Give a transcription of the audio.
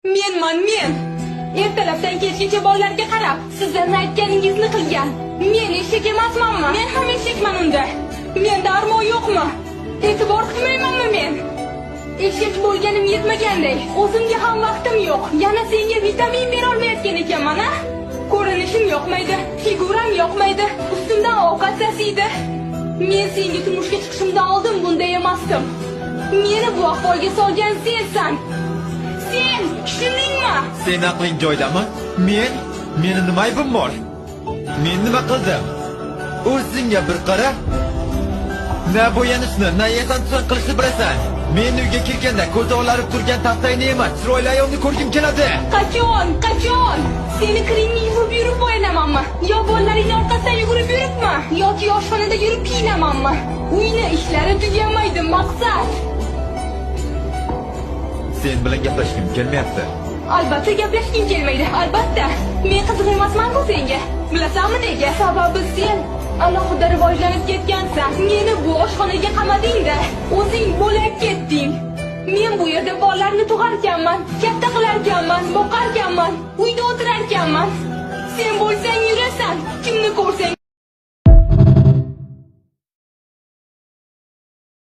Men. Ertalabdan kechgacha bolalarga qarab, sizlarning aytganingizni qilgan. Men eshak emasmanmi? Men ham eshakman unda. Menda armoq yo'qmi? E'tibor qilmaymanmi men? Eshak bo'lganim yetmaganday, o'zimga ham vaqtim yo'q. Yana senga vitamin bera olmayotgan ekanman, a? Ko'rinishim yoqmaydi, figuram yoqmaydi, ustimdan ovqat sasiydi. Men senga turmushga chiqishimdan oldin bunday emasdim. Meni bu ahvolga solgan sensan. Sen, tushundingmi? Sen aqling joydami? Meni nima aybim bor? Men nima qildim? O'zingga bir qara. Na bo'yanishni, na yasantusan qilishni bilasan. Men uyga kirganda ko'zi olarib turgan taftayni emas, chiroyli ayolni ko'rgim keladi. Qachon? Seni kiringni yuvib yurib bo'yanamanmi? Yo bolalaringni orqasidan yugurib yuribmi? Yoki oshxonada yurib kiyinamanmi? Uyni ishlari tugamaydi, maqsad. Sen bilan gaplashgim kelmayapti. Albatta gaplashging kelmaydi, albatta. Men qiziq emasman-ku senga. Bilasanmi nega? Sababi sen alohida rivojlanib ketgansan. Meni bu oshxonaga qamading-da, o'zing bo'lib ketding. Men bu yerda bolalarni tug'arkanman, katta qilarkanman, boqarkanman, uyda o'tirarkanman. Sen bo'lsang